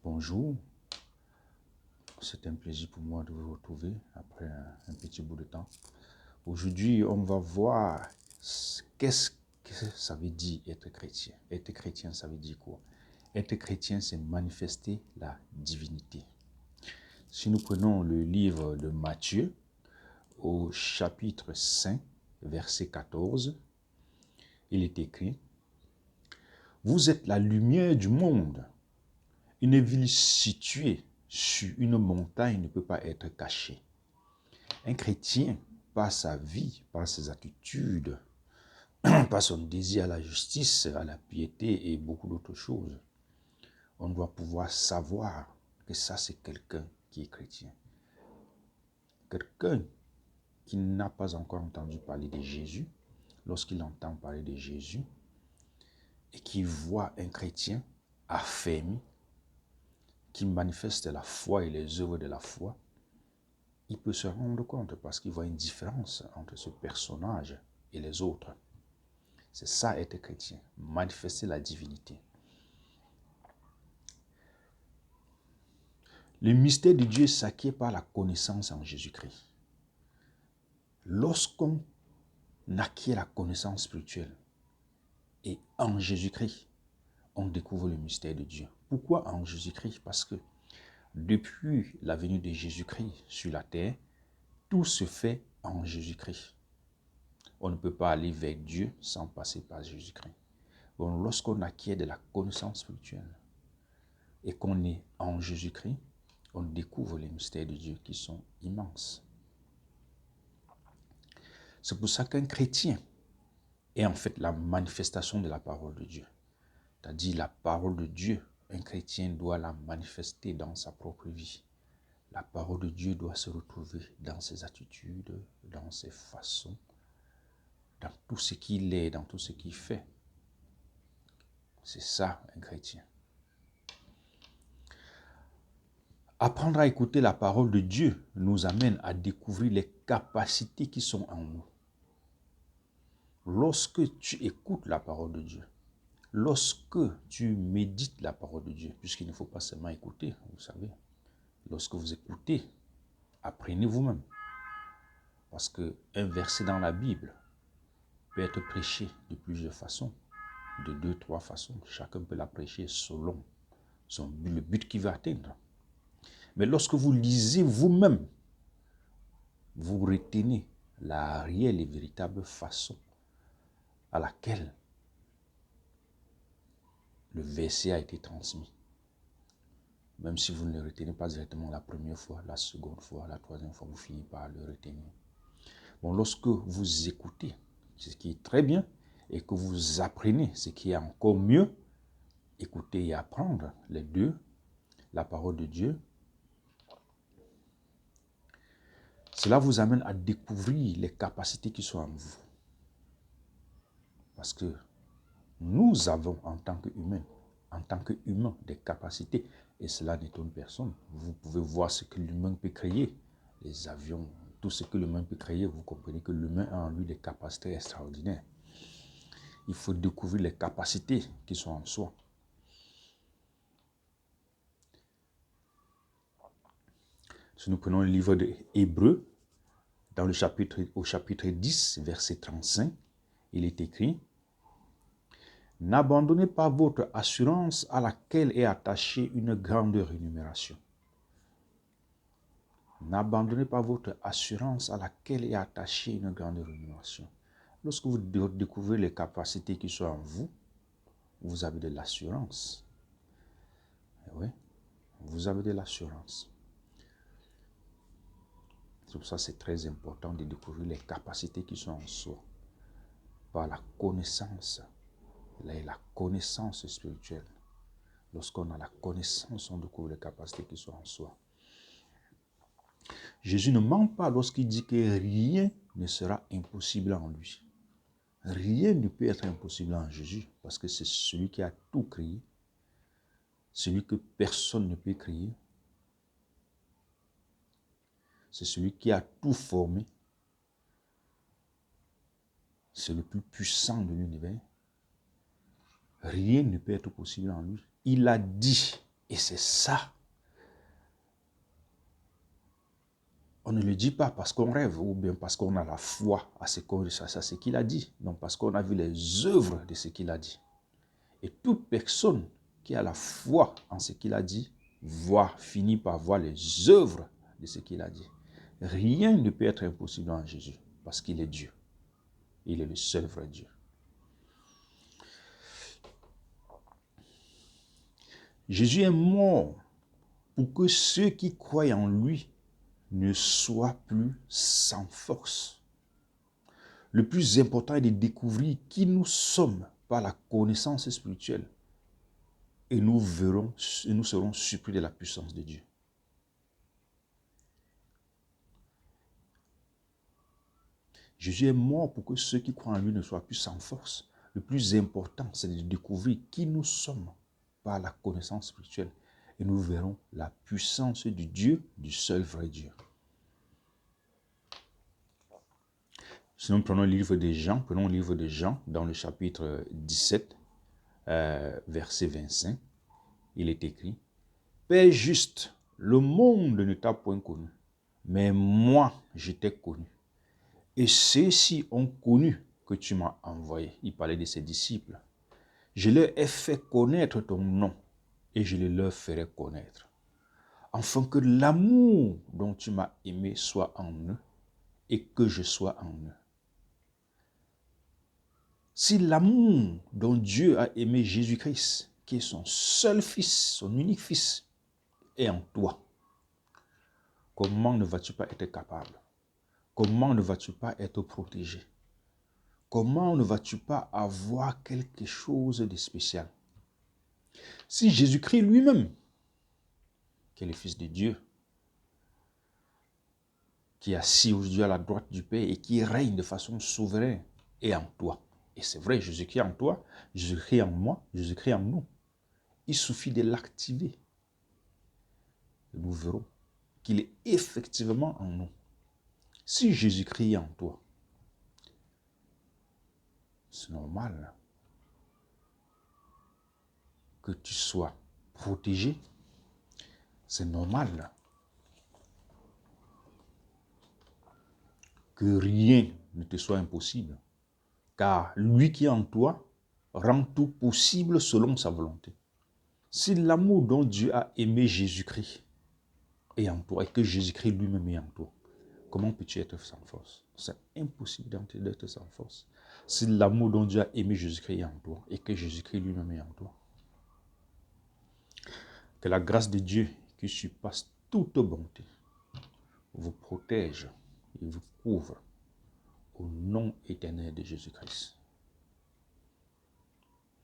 Bonjour, c'est un plaisir pour moi de vous retrouver après un petit bout de temps. Aujourd'hui, on va voir qu'est-ce que ça veut dire être chrétien. Être chrétien, ça veut dire quoi? Être chrétien, c'est manifester la divinité. Si nous prenons le livre de Matthieu, au chapitre 5, verset 14, il est écrit: « Vous êtes la lumière du monde. Une ville située sur une montagne ne peut pas être cachée. » Un chrétien, par sa vie, par ses attitudes, par son désir à la justice, à la piété et beaucoup d'autres choses, on doit pouvoir savoir que ça, c'est quelqu'un qui est chrétien. Quelqu'un qui n'a pas encore entendu parler de Jésus, lorsqu'il entend parler de Jésus et qui voit un chrétien affermi, qui manifeste la foi et les œuvres de la foi, il peut se rendre compte parce qu'il voit une différence entre ce personnage et les autres. C'est ça être chrétien, manifester la divinité. Le mystère de Dieu s'acquiert par la connaissance en Jésus-Christ. Lorsqu'on acquiert la connaissance spirituelle et en Jésus-Christ, on découvre le mystère de Dieu. Pourquoi en Jésus-Christ? Parce que depuis la venue de Jésus-Christ sur la terre, tout se fait en Jésus-Christ. On ne peut pas aller vers Dieu sans passer par Jésus-Christ. Donc, lorsqu'on acquiert de la connaissance spirituelle et qu'on est en Jésus-Christ, on découvre les mystères de Dieu qui sont immenses. C'est pour ça qu'un chrétien est en fait la manifestation de la parole de Dieu. C'est-à-dire la parole de Dieu, un chrétien doit la manifester dans sa propre vie. La parole de Dieu doit se retrouver dans ses attitudes, dans ses façons, dans tout ce qu'il est, dans tout ce qu'il fait. C'est ça, un chrétien. Apprendre à écouter la parole de Dieu nous amène à découvrir les capacités qui sont en nous. Lorsque tu écoutes la parole de Dieu, lorsque tu médites la parole de Dieu, puisqu'il ne faut pas seulement écouter, vous savez, lorsque vous écoutez, apprenez vous-même. Parce qu'un verset dans la Bible peut être prêché de plusieurs façons, de 2-3 façons. Chacun peut la prêcher selon le but qu'il veut atteindre. Mais lorsque vous lisez vous-même, vous retenez la réelle et véritable façon à laquelle le verset a été transmis. Même si vous ne le retenez pas directement la première fois, la seconde fois, la troisième fois, vous finissez par le retenir. Bon, lorsque vous écoutez, ce qui est très bien, et que vous apprenez, ce qui est encore mieux, écouter et apprendre les deux, la parole de Dieu, cela vous amène à découvrir les capacités qui sont en vous. Parce que nous avons en tant qu'humains, des capacités. Et cela n'étonne personne. Vous pouvez voir ce que l'humain peut créer. Les avions, tout ce que l'humain peut créer, vous comprenez que l'humain a en lui des capacités extraordinaires. Il faut découvrir les capacités qui sont en soi. Si nous prenons le livre de Hébreux, au chapitre 10, verset 35, il est écrit: « N'abandonnez pas votre assurance à laquelle est attachée une grande rémunération. » N'abandonnez pas votre assurance à laquelle est attachée une grande rémunération. Lorsque vous découvrez les capacités qui sont en vous, vous avez de l'assurance. Oui, vous avez de l'assurance. C'est pour ça que c'est très important de découvrir les capacités qui sont en soi. Par la connaissance spirituelle. Lorsqu'on a la connaissance, on découvre les capacités qui sont en soi. Jésus ne ment pas lorsqu'il dit que rien ne sera impossible en lui. Rien ne peut être impossible en Jésus parce que c'est celui qui a tout créé, celui que personne ne peut créer. C'est celui qui a tout formé. C'est le plus puissant de l'univers. Rien ne peut être possible en lui. Il a dit Et c'est ça. On ne le dit pas parce qu'on rêve ou bien parce qu'on a la foi à ce qu'il a dit. Non, parce qu'on a vu les œuvres de ce qu'il a dit. Et toute personne qui a la foi en ce qu'il a dit, finit par voir les œuvres de ce qu'il a dit. Rien ne peut être impossible en Jésus parce qu'il est Dieu. Il est le seul vrai Dieu. Jésus est mort pour que ceux qui croient en lui ne soient plus sans force. Le plus important est de découvrir qui nous sommes par la connaissance spirituelle. Et nous serons surpris de la puissance de Dieu. Jésus est mort pour que ceux qui croient en lui ne soient plus sans force. Le plus important, c'est de découvrir qui nous sommes par la connaissance spirituelle. Et nous verrons la puissance du Dieu, du seul vrai Dieu. Si nous prenons le livre de Jean, dans le chapitre 17, verset 25, il est écrit, « Père juste, le monde ne t'a point connu, mais moi je t'ai connu. Et ceux-ci ont connu que tu m'as envoyé. » Il parlait de ses disciples. « Je leur ai fait connaître ton nom et je le leur ferai connaître, afin que l'amour dont tu m'as aimé soit en eux et que je sois en eux. » Si l'amour dont Dieu a aimé Jésus-Christ, qui est son seul fils, son unique fils, est en toi, comment ne vas-tu pas être capable? Comment ne vas-tu pas être protégé? Comment ne vas-tu pas avoir quelque chose de spécial? Si Jésus-Christ lui-même, qui est le Fils de Dieu, qui est assis aujourd'hui à la droite du Père et qui règne de façon souveraine, est en toi. Et c'est vrai, Jésus-Christ est en toi, Jésus-Christ en moi, Jésus-Christ en nous. Il suffit de l'activer. Nous verrons qu'il est effectivement en nous. Si Jésus-Christ est en toi, c'est normal que tu sois protégé. C'est normal que rien ne te soit impossible. Car lui qui est en toi rend tout possible selon sa volonté. Si l'amour dont Dieu a aimé Jésus-Christ est en toi et que Jésus-Christ lui-même est en toi, comment peux-tu être sans force? C'est impossible d'être sans force. Si l'amour dont Dieu a aimé Jésus-Christ est en toi et que Jésus-Christ lui-même est en toi. Que la grâce de Dieu qui surpasse toute bonté vous protège et vous couvre au nom éternel de Jésus-Christ.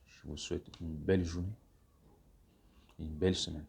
Je vous souhaite une belle journée, une belle semaine.